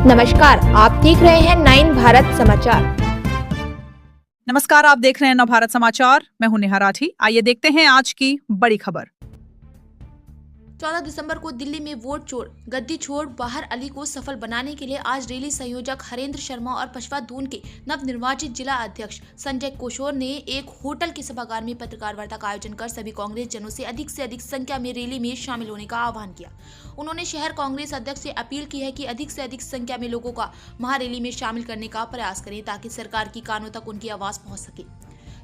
नमस्कार, आप देख रहे हैं 9 भारत समाचार। नमस्कार, आप देख रहे हैं नव भारत समाचार। मैं हूं नेहा राठी। आइए देखते हैं आज की बड़ी खबर। 14 दिसंबर को दिल्ली में वोट चोर गद्दी छोड़ बाहर अली को सफल बनाने के लिए आज रैली संयोजक हरेंद्र शर्मा और पचवा दून के नवनिर्वाचित जिला अध्यक्ष संजय किशोर ने एक होटल के सभागार में पत्रकार वार्ता का आयोजन कर सभी कांग्रेस जनों से अधिक संख्या में रैली में शामिल होने का आह्वान किया। उन्होंने शहर कांग्रेस अध्यक्ष से अपील की है कि अधिक से अधिक संख्या में लोगों का महारैली में शामिल करने का प्रयास करें ताकि सरकार की कानों तक उनकी आवाज पहुंच सके।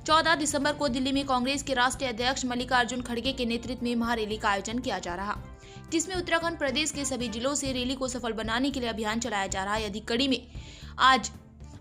14 दिसंबर को दिल्ली में कांग्रेस के राष्ट्रीय अध्यक्ष मल्लिकार्जुन खड़गे के नेतृत्व में महारैली का आयोजन किया जा रहा, जिसमें उत्तराखंड प्रदेश के सभी जिलों से रैली को सफल बनाने के लिए अभियान चलाया जा रहा है। यदि कड़ी में आज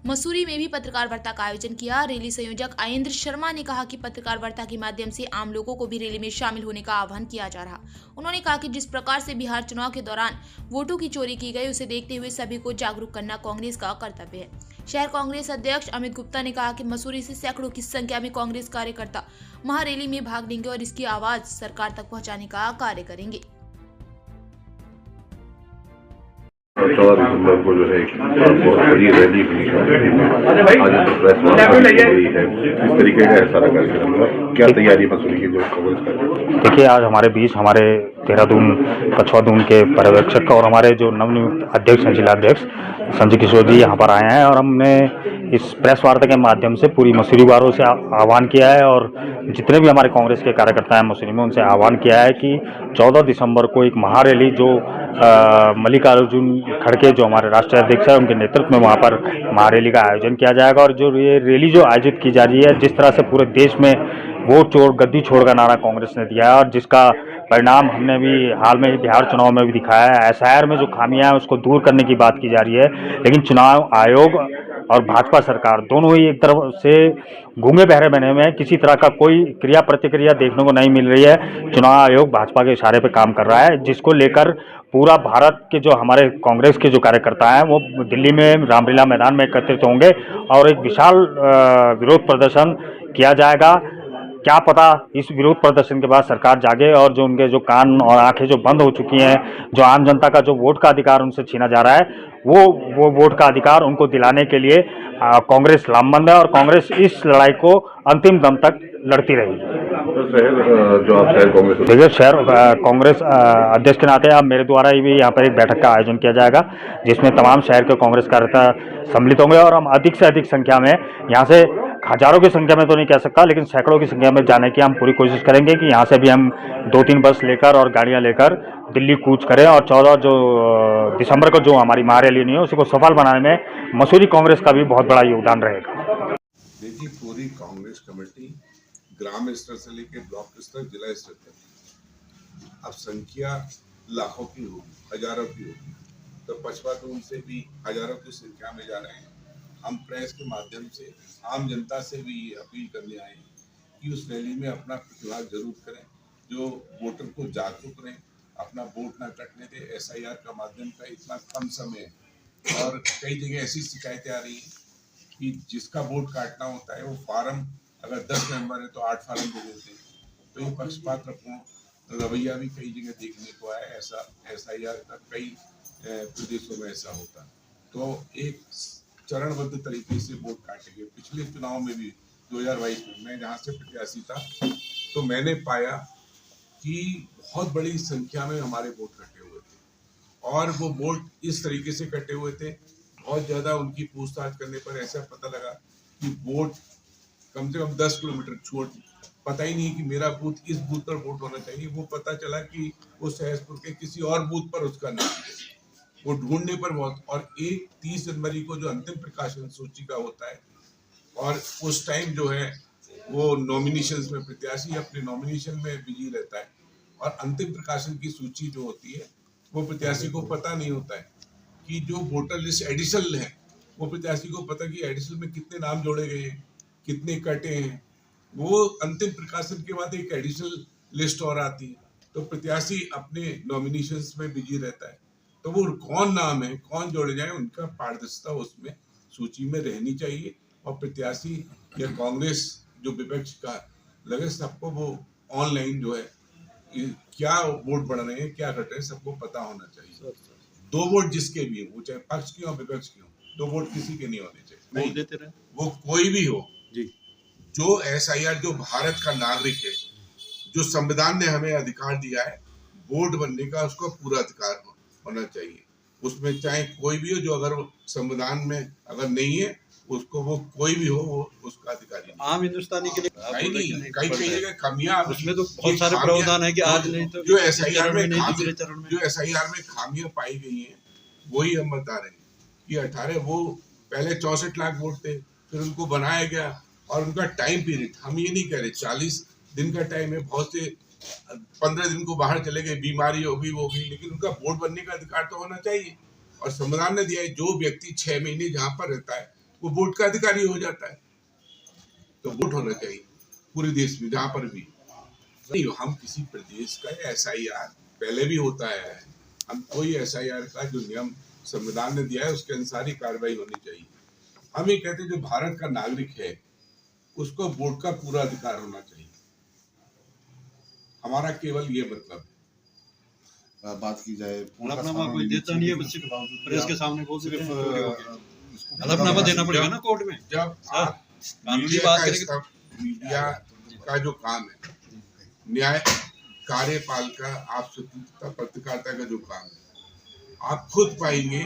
मसूरी में भी पत्रकार वार्ता का आयोजन किया। रैली संयोजक हरेंद्र शर्मा ने कहा कि पत्रकार वार्ता के माध्यम से आम लोगों को भी रैली में शामिल होने का आह्वान किया जा रहा। उन्होंने कहा कि जिस प्रकार से बिहार चुनाव के दौरान वोटों की चोरी की गई, उसे देखते हुए सभी को जागरूक करना कांग्रेस का कर्तव्य है। शहर कांग्रेस अध्यक्ष अमित गुप्ता ने कहा कि मसूरी से सैकड़ों की संख्या में कांग्रेस कार्यकर्ता महारैली में भाग लेंगे और इसकी आवाज सरकार तक पहुंचाने का कार्य करेंगे। 14 दिसंबर को जो है बहुत बड़ी रैली हुई है। आज तो प्रेस वार्ता हुई है। इस तरीके का सारा कार्यक्रम क्या तैयारी मसूरी की जो कांग्रेस का? देखिए, आज हमारे बीच हमारे देहरादून पचवा दून के पर्यवेक्षक और हमारे जो नवनियुक्त अध्यक्ष हैं, जिला अध्यक्ष संजय किशोर जी यहाँ पर आए हैं और हमने इस प्रेस वार्ता के माध्यम से पूरी मसूरी वालों से आह्वान किया है और जितने भी हमारे कांग्रेस के कार्यकर्ता हैं मसूरी में, उनसे आह्वान किया है कि 14 दिसंबर को एक महारैली जो मल्लिकार्जुन खड़गे जो हमारे राष्ट्रीय अध्यक्ष है, उनके नेतृत्व में वहाँ पर महारैली का आयोजन किया जाएगा। और जो ये रैली जो आयोजित की जा रही है, जिस तरह से पूरे देश में वोट चोर गद्दी छोड़ का नारा कांग्रेस ने दिया है और जिसका परिणाम हमने भी हाल में बिहार चुनाव में भी दिखाया है। एसआईआर में जो खामियां हैं उसको दूर करने की बात की जा रही है, लेकिन चुनाव आयोग और भाजपा सरकार दोनों ही एक तरफ से गूंगे बहरे बने हुए हैं। किसी तरह का कोई क्रिया प्रतिक्रिया देखने को नहीं मिल रही है। चुनाव आयोग भाजपा के इशारे पर काम कर रहा है, जिसको लेकर पूरा भारत के जो हमारे कांग्रेस के जो कार्यकर्ता हैं वो दिल्ली में रामलीला मैदान में एकत्रित होंगे और एक विशाल विरोध प्रदर्शन किया जाएगा। क्या पता इस विरोध प्रदर्शन के बाद सरकार जागे और जो उनके जो कान और आंखें जो बंद हो चुकी हैं, जो आम जनता का जो वोट का अधिकार उनसे छीना जा रहा है, वो वोट का अधिकार उनको दिलाने के लिए कांग्रेस लामबंद है और कांग्रेस इस लड़ाई को अंतिम दम तक लड़ती रहेगी। जो आप शहर कांग्रेस देखिए, शहर कांग्रेस अध्यक्ष के नाते अब मेरे द्वारा ही भी यहाँ पर एक बैठक का आयोजन किया जाएगा, जिसमें तमाम शहर के कांग्रेस कार्यकर्ता सम्मिलित होंगे और हम अधिक से अधिक संख्या में, यहाँ से हजारों की संख्या में तो नहीं कह सकता, लेकिन सैकड़ों की संख्या में जाने की हम पूरी कोशिश करेंगे कि यहाँ से भी हम 2-3 बस लेकर और गाड़ियाँ लेकर दिल्ली कूच करें और 14 दिसंबर को जो हमारी महारैली नहीं है उसी को सफल बनाने में मसूरी कांग्रेस का भी बहुत बड़ा योगदान रहेगा। देखिए, पूरी कांग्रेस कमेटी ग्राम स्तर से लेकर ब्लॉक स्तर, जिला स्तर तक अब संख्या लाखों की होगी, हजारों की होगी, तो पचवा दून से भी हजारों की संख्या में जा रहे हैं। हम प्रेस के माध्यम से आम जनता से भी अपील करने आए हैं कि उस रैली में अपना प्रतिभाग जरूर करें, जो वोटर को जागरूक करें, अपना वोट ना कटने दें। एसआईआर का माध्यम का इतना कम समय है और कई जगह ऐसी शिकायतें आ रही हैं कि जिसका वोट काटना होता है वो फार्म अगर 10 मेंबर है तो 8 फार्म दे देते हैं। तो ये पक्षपात रवैया भी कई जगह देखने को आया। ऐसा एसआईआर का कई प्रदेशों में ऐसा होता। तो एक चरणबद्ध तरीके से वोट काटेंगे। पिछले चुनाव में भी 2022 में मैं जहाँ से प्रत्याशी था तो मैंने पाया कि बहुत बड़ी संख्या में हमारे वोट कटे हुए थे और वो वोट इस तरीके से कटे हुए थे, बहुत ज़्यादा उनकी पूछताछ करने पर ऐसा पता लगा कि वोट कम से कम 10 किलोमीटर छोड़, पता ही नहीं कि मेरा बूथ इस बूथ पर वोट होना चाहिए। वो पता चला कि वो सहसपुर के किसी और बूथ पर उसका नाम है। वो ढूंढने पर बहुत, और 30 जनवरी को जो अंतिम प्रकाशन सूची का होता है और उस टाइम जो है वो नॉमिनेशंस में प्रत्याशी अपने नॉमिनेशन में बिजी रहता है और अंतिम प्रकाशन की सूची जो होती है वो प्रत्याशी को पता नहीं होता है कि जो वोटर लिस्ट एडिशनल है, वो प्रत्याशी को पता कि एडिशनल में कितने नाम जोड़े गए हैं, कितने कटे हैं। वो अंतिम प्रकाशन के बाद एक एडिशनल लिस्ट और आती है, तो प्रत्याशी अपने नॉमिनेशंस में बिजी रहता है। तो वो कौन नाम है, कौन जोड़े जाए, उनका पारदर्शिता उसमें सूची में रहनी चाहिए और प्रत्याशी या कांग्रेस जो विपक्ष का लगे, सबको वो ऑनलाइन जो है क्या वोट बढ़ रहे हैं, क्या घट रहे हैं, सबको पता होना चाहिए। दो वोट जिसके भी हो, वो चाहे पक्ष के हो विपक्ष के हो, दो वोट किसी के नहीं होने चाहिए। नहीं देते रहे वो कोई भी हो जी। जो SIR जो भारत का नागरिक है, जो संविधान ने हमें अधिकार दिया है वोट बनने का, उसको पूरा अधिकार होना चाहिए। उसमें चाहे कोई भी हो, जो अगर संविधान में अगर नहीं है उसको, वो कोई भी हो, वो उसका अधिकारी नहीं। आम हिंदुस्तानी के लिए कई जगह कमियां, उसमें तो बहुत सारे प्रावधान है कि आज नहीं तो जो SIR में दूसरे चरण में जो SIR में खामियां पाई गई हैं वही हम बता रहे हैं कि 18 वो पहले 64 लाख वोट थे, फिर उनको बनाया गया और उनका टाइम पीरियड, हम ये नहीं कह रहे 40 दिन का टाइम है, बहुत से 15 दिन को बाहर चले गए, बीमारी होगी वो भी, लेकिन उनका वोट बनने का अधिकार तो होना चाहिए। और संविधान ने दिया है जो व्यक्ति 6 महीने जहाँ पर रहता है वो वोट का अधिकारी हो जाता है। तो वोट होना चाहिए पूरे देश में जहाँ पर भी। नहीं, हम किसी प्रदेश का SIR पहले भी होता है, हम कोई SIR का जो नियम संविधान ने दिया है उसके अनुसार ही कार्रवाई होनी चाहिए। हम ये कहते हैं जो भारत का नागरिक है उसको वोट का पूरा अधिकार होना चाहिए, हमारा केवल ये मतलब है। बात की जाए हलफनामा कोई देता नहीं है, बच्चे प्रेस के सामने बोल देते हैं हलफनामा देना पड़ेगा ना कोर्ट में। जब आप कानूनी बात करेंगे, मीडिया का जो काम है, न्याय कार्यपालिका, आप स्वतंत्रता पत्रकारिता का जो काम है, आप खुद पाएंगे।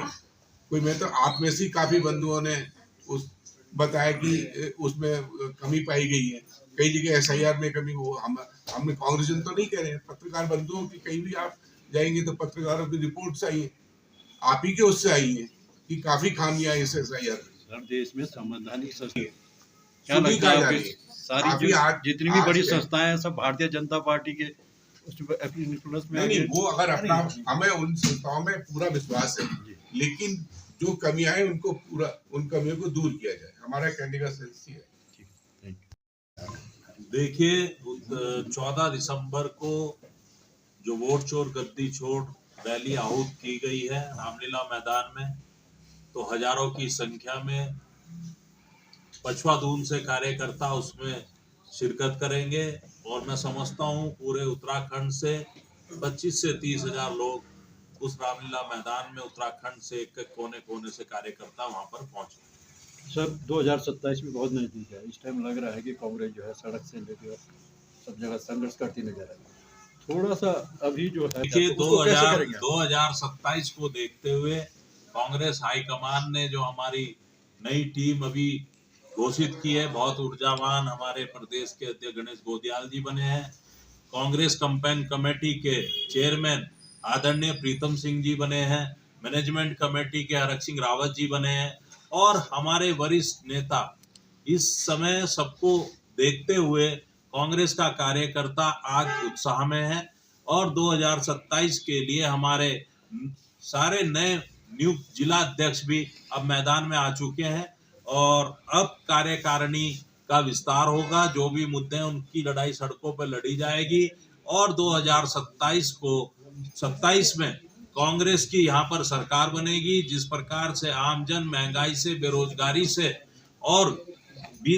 कोई मैं तो आप में से काफी बंधुओं ने उस बताया कि उसमें कमी पाई गई है, कई जगह SIR में कमी हो। हमने कांग्रेसन तो नहीं कह रहे हैं, पत्रकार बंधुओं की कहीं भी आप जाएंगे तो पत्रकारों की रिपोर्ट्स आई है, आप ही के उससे आई है कि काफी खामियां इस SIR में। देश में संवैधानिक क्या लगता है सारी जितनी भी बड़ी संस्थाएं हैं सब भारतीय जनता पार्टी के इन्फ्लुएंस में नहीं, वो अगर अपना, हमें उन संस्थाओं में पूरा विश्वास है, लेकिन जो कमियां हैं उनको पूरा, उन कमियों को दूर किया जाए, हमारा कहने का सेंस ही है। देखिए 14 दिसंबर को जो वोट चोर गद्दी छोड़ रैली आहूत की गई है रामलीला मैदान में, तो हजारों की संख्या में पछवादून से कार्यकर्ता उसमें शिरकत करेंगे और मैं समझता हूँ पूरे उत्तराखंड से 25 से 30 हजार लोग उस रामलीला मैदान में उत्तराखंड से एक कोने कोने से कार्यकर्ता वहां पर पहुंचे। सर 2027 में बहुत नजदीक है, इस टाइम लग रहा है कि कांग्रेस जो है सड़क से लेकर सब जगह संघर्ष करती नजर आएगी। थोड़ा सा अभी जो है देखिए 2027 को देखते हुए कांग्रेस हाईकमान ने जो हमारी नई टीम अभी घोषित की है, बहुत ऊर्जावान हमारे प्रदेश के अध्यक्ष गणेश गोदियाल जी बने हैं। कांग्रेस कैंपेन कमेटी के चेयरमैन आदरणीय प्रीतम सिंह जी बने हैं। मैनेजमेंट कमेटी के हरक सिंह रावत जी बने हैं और हमारे वरिष्ठ नेता इस समय सबको देखते हुए कांग्रेस का कार्यकर्ता आज उत्साह में है और 2027 के लिए हमारे सारे नए नियुक्त जिला अध्यक्ष भी अब मैदान में आ चुके हैं और अब कार्यकारिणी का विस्तार होगा। जो भी मुद्दे हैं उनकी लड़ाई सड़कों पर लड़ी जाएगी और 2027 में कांग्रेस की यहाँ पर सरकार बनेगी। जिस प्रकार से आमजन महंगाई से, बेरोजगारी से और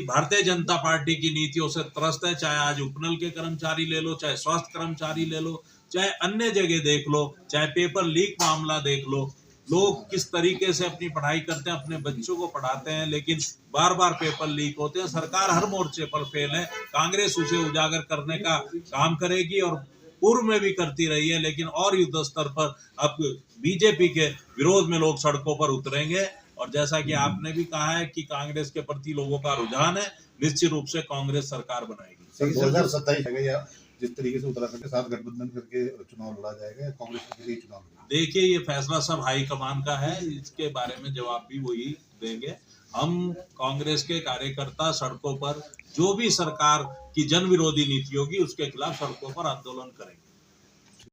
भारतीय जनता पार्टी की नीतियों से त्रस्त है, चाहे आज उपनल के कर्मचारी ले लो, चाहे स्वास्थ्य कर्मचारी ले लो, चाहे अन्य जगह देख लो, चाहे पेपर लीक मामला देख लो, लोग किस तरीके से अपनी पढ़ाई करते हैं, अपने बच्चों को पढ़ाते हैं, लेकिन बार बार पेपर लीक होते हैं। सरकार हर मोर्चे पर फेल है। कांग्रेस उसे उजागर करने का काम करेगी और पूर्व में भी करती रही है, लेकिन और युद्ध स्तर पर अब बीजेपी के विरोध में लोग सड़कों पर उतरेंगे। और जैसा कि आपने भी कहा है कि कांग्रेस के प्रति लोगों का रुझान है, निश्चित रूप से कांग्रेस सरकार बनाएगी। 2027 जिस तरीके से उत्तराखंड के साथ गठबंधन करके चुनाव लड़ा जाएगा, कांग्रेस के लिए चुनाव लड़ा। देखिए ये फैसला सब हाईकमान का है, इसके बारे में जवाब भी वही देंगे। हम कांग्रेस के कार्यकर्ता सड़कों पर जो भी सरकार की जन विरोधी नीति होगी उसके खिलाफ सड़कों पर आंदोलन करेंगे।